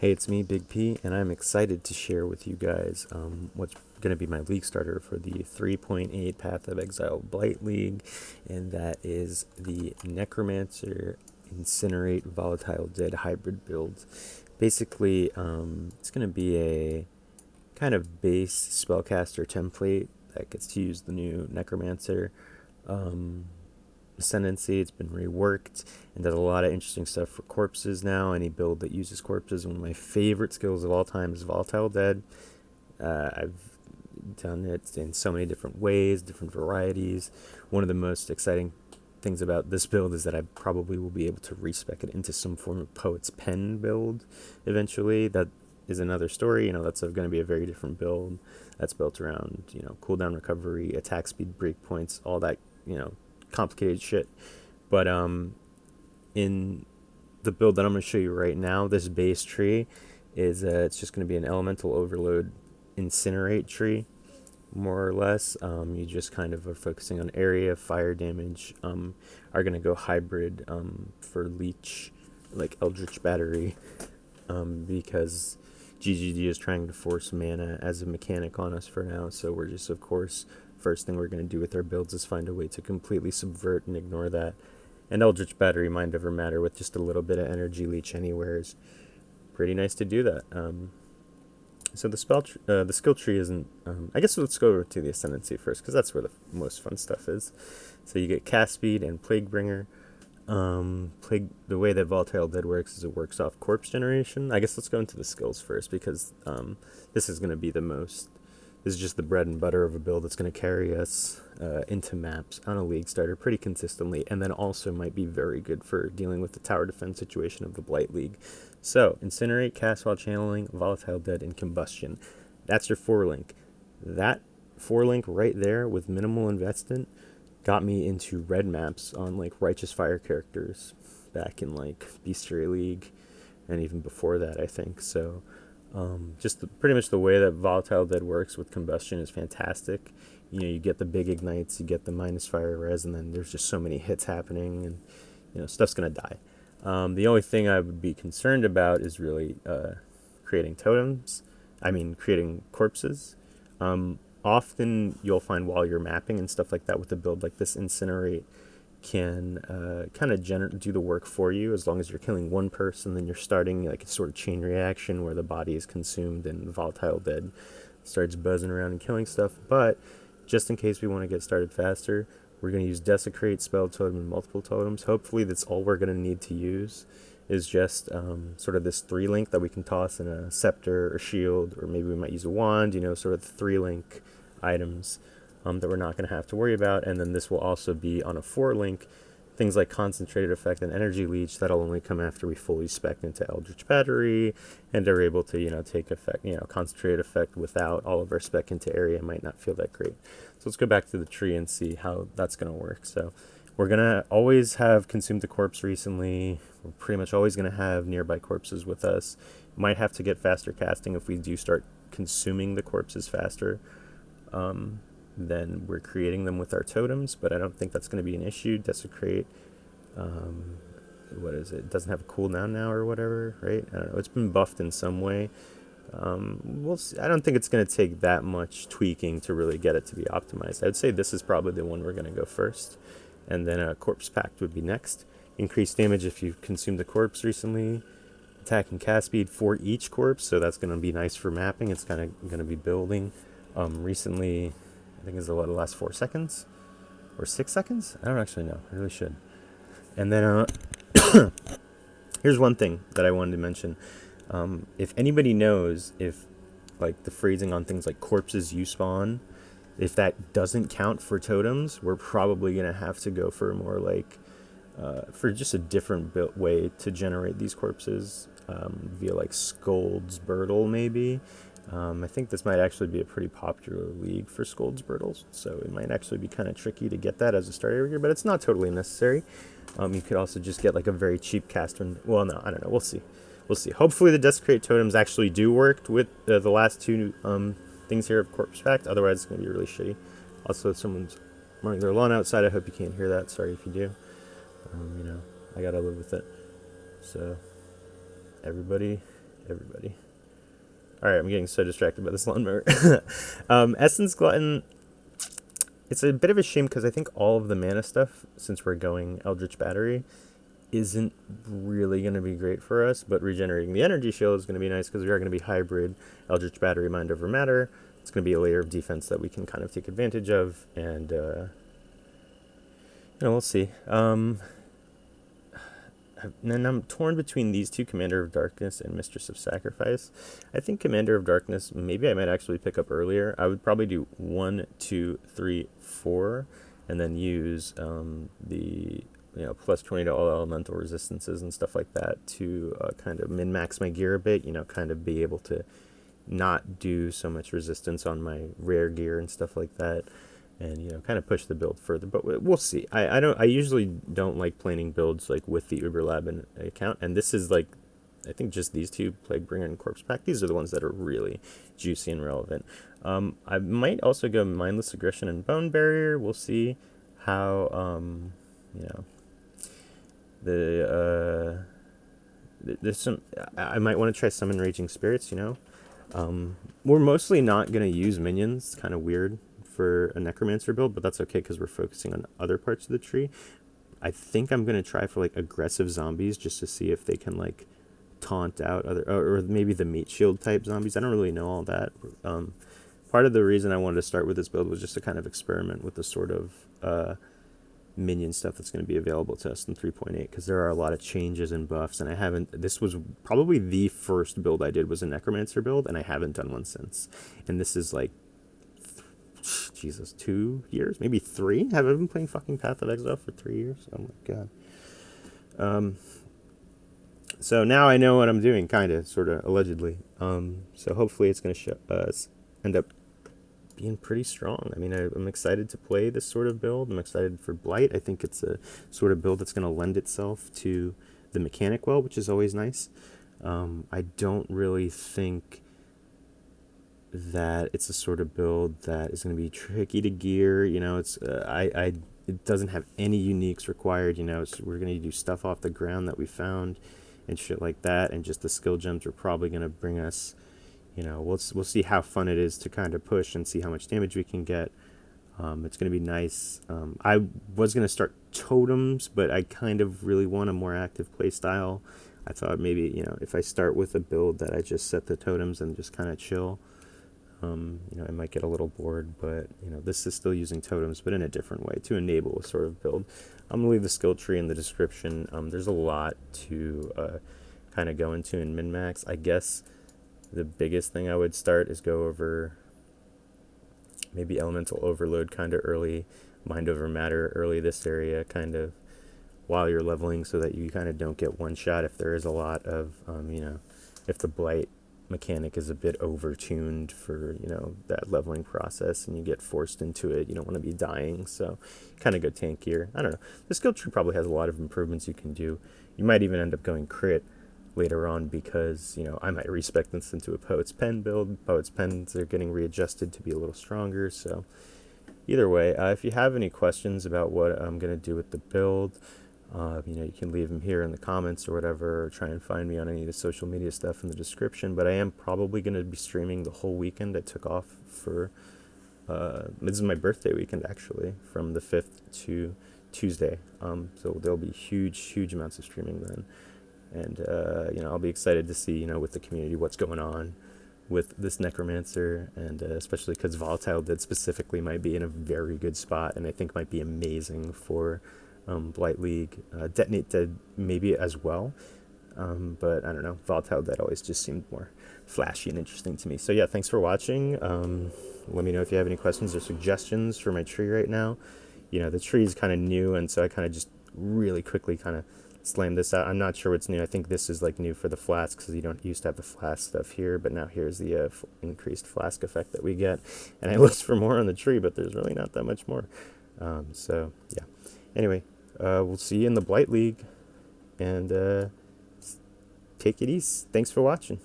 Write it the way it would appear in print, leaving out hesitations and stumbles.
Hey, it's me, Big P, and I'm excited to share with you guys what's going to be my league starter for the 3.8 Path of Exile Blight League, and that is the Necromancer Incinerate Volatile Dead hybrid build. Basically, it's going to be a kind of base spellcaster template that gets to use the new Necromancer ascendancy. It's been reworked and does a lot of interesting stuff for corpses now. Any build that uses corpses. One of my favorite skills of all time is Volatile Dead. I've done it in so many different ways, different varieties. One of the most exciting things about this build is that I probably will be able to respec it into some form of Poet's Pen build eventually. That is another story. That's going to be a very different build that's built around, cooldown recovery, attack speed, breakpoints, all that, complicated shit. But in the build that I'm going to show you right now, this base tree is it's just going to be an elemental overload incinerate tree, more or less. You just kind of are focusing on area, fire damage, are going to go hybrid for leech, like Eldritch Battery, because GGD is trying to force mana as a mechanic on us for now. So we're just, of course, first thing we're going to do with our builds is find a way to completely subvert and ignore that. And Eldritch Battery, Mind Over Matter, with just a little bit of energy leech anywhere is pretty nice to do that. So the skill tree isn't. I guess let's go over to the Ascendancy first, because that's where the most fun stuff is. So you get Cast Speed and Plague Bringer. The way that Volatile Dead works is it works off corpse generation. I guess let's go into the skills first, because this is going to be this is just the bread and butter of a build that's going to carry us into maps on a league starter pretty consistently, and then also might be very good for dealing with the tower defense situation of the Blight League. So, Incinerate, Cast while Channeling, Volatile Dead, and Combustion. That's your 4-link. That 4-link right there with minimal investment got me into red maps on like Righteous Fire characters back in like Bestiary League and even before that, I think. So pretty much the way that Volatile Dead works with Combustion is fantastic. You get the big ignites, you get the minus fire res, and then there's just so many hits happening, and stuff's gonna die. The only thing I would be concerned about is really creating totems. Creating corpses. Often you'll find while you're mapping and stuff like that with a build like this, Incinerate can kind of do the work for you. As long as you're killing one person, then you're starting like a sort of chain reaction where the body is consumed and the Volatile Dead starts buzzing around and killing stuff. But just in case we want to get started faster, we're going to use Desecrate, Spell Totem, and multiple totems. Hopefully that's all we're going to need to use is just sort of this 3-link that we can toss in a scepter or shield, or maybe we might use a wand, sort of the 3-link items that we're not going to have to worry about. And then this will also be on a 4-link, things like Concentrated Effect and Energy Leech. That'll only come after we fully spec into Eldritch Battery and are able to, take effect, Concentrated Effect without all of our spec into area might not feel that great. So let's go back to the tree and see how that's going to work. So we're going to always have Consumed the Corpse recently. We're pretty much always going to have nearby corpses with us. Might have to get faster casting if we do start consuming the corpses faster. Then we're creating them with our totems, but I don't think that's going to be an issue. Desecrate, what is it? It doesn't have a cooldown now or whatever, right? I don't know. It's been buffed in some way. We'll see. I don't think it's going to take that much tweaking to really get it to be optimized. I'd say this is probably the one we're going to go first, and then a Corpse Pact would be next. Increased damage if you've consumed a corpse recently. Attack and cast speed for each corpse, so that's going to be nice for mapping. It's kind of going to be building. Recently, I think it's the last 4 seconds or 6 seconds. I don't actually know. I really should. And then here's one thing that I wanted to mention. If anybody knows if like the phrasing on things like corpses you spawn, if that doesn't count for totems, we're probably gonna have to go for more like for just a different way to generate these corpses via like Scold's Birtle maybe. I think this might actually be a pretty popular league for Scold's Birtles, so it might actually be kind of tricky to get that as a starter here, but it's not totally necessary. You could also just get like a very cheap caster. Well, no, I don't know. We'll see. Hopefully the Desecrate totems actually do work with the last 2 things here of Corpse Pact. Otherwise, it's going to be really shitty. Also, someone's mowing their lawn outside. I hope you can't hear that. Sorry if you do. I got to live with it. So, everybody everybody. Alright, I'm getting so distracted by this lawnmower. Essence Glutton, it's a bit of a shame because I think all of the mana stuff, since we're going Eldritch Battery, isn't really going to be great for us, but regenerating the energy shield is going to be nice because we are going to be hybrid Eldritch Battery, Mind Over Matter. It's going to be a layer of defense that we can kind of take advantage of, and we'll see. And then I'm torn between these two, Commander of Darkness and Mistress of Sacrifice. I think Commander of Darkness, maybe I might actually pick up earlier. I would probably do 1, 2, 3, 4, and then use the plus 20 to all elemental resistances and stuff like that to kind of min-max my gear a bit, kind of be able to not do so much resistance on my rare gear and stuff like that, and kind of push the build further. But we'll see. I usually don't like planning builds like with the Uber Lab account, and this is like, I think just these two, Plaguebringer and Corpse Pack, these are the ones that are really juicy and relevant. I might also go Mindless Aggression and Bone Barrier. We'll see how there's some, I might want to try Summon Raging Spirits. We're mostly not going to use minions. It's kind of weird for a Necromancer build, but that's okay because we're focusing on other parts of the tree. I think I'm going to try for like aggressive zombies just to see if they can like taunt out other, or maybe the meat shield type zombies. I don't really know all that. Part of the reason I wanted to start with this build was just to kind of experiment with the sort of minion stuff that's going to be available to us in 3.8, because there are a lot of changes and buffs, and this was probably the first build I did was a Necromancer build, and I haven't done one since. And this is like, Jesus, 2 years, maybe 3? Have I been playing fucking Path of Exile for 3 years? Oh my god. So now I know what I'm doing, kind of, sort of, allegedly. So hopefully it's going to end up being pretty strong. I mean, I'm excited to play this sort of build. I'm excited for Blight. I think it's a sort of build that's going to lend itself to the mechanic well, which is always nice. I don't really think that it's a sort of build that is going to be tricky to gear. It doesn't have any uniques required. We're going to do stuff off the ground that we found and shit like that, and just the skill gems are probably going to bring us, we'll see how fun it is to kind of push and see how much damage we can get. It's going to be nice. I was going to start totems, but I kind of really want a more active play style. I thought maybe, if I start with a build that I just set the totems and just kind of chill, I might get a little bored, but, this is still using totems, but in a different way to enable a sort of build. I'm going to leave the skill tree in the description. There's a lot to kind of go into in min-max. I guess the biggest thing I would start is go over maybe Elemental Overload kind of early, Mind Over Matter early this area, kind of while you're leveling, so that you kind of don't get one shot if there is a lot of, if the Blight mechanic is a bit over-tuned for, that leveling process and you get forced into it. You don't want to be dying, so kind of go tankier. I don't know. The skill tree probably has a lot of improvements you can do. You might even end up going crit later on because, I might respec this into a Poet's Pen build. Poet's Pens are getting readjusted to be a little stronger, so either way, if you have any questions about what I'm going to do with the build, you can leave them here in the comments or whatever, or try and find me on any of the social media stuff in the description. But I am probably going to be streaming the whole weekend. I took off for, this is my birthday weekend actually, from the 5th to Tuesday. So there'll be huge amounts of streaming then. And, I'll be excited to see, with the community, what's going on with this Necromancer, and especially because Volatile Dead specifically might be in a very good spot, and I think might be amazing for Blight League. Detonate Dead maybe as well, but I don't know. Volatile Dead always just seemed more flashy and interesting to me. So yeah, thanks for watching. Let me know if you have any questions or suggestions for my tree right now. The tree is kind of new, and so I kind of just really quickly kind of slam this out. I'm not sure what's new. I think this is like new for the flasks, because you don't used to have the flask stuff here, but now here's the increased flask effect that we get. And I looked for more on the tree, but there's really not that much more. So yeah. Anyway, we'll see you in the Blight League, and take it easy. Thanks for watching.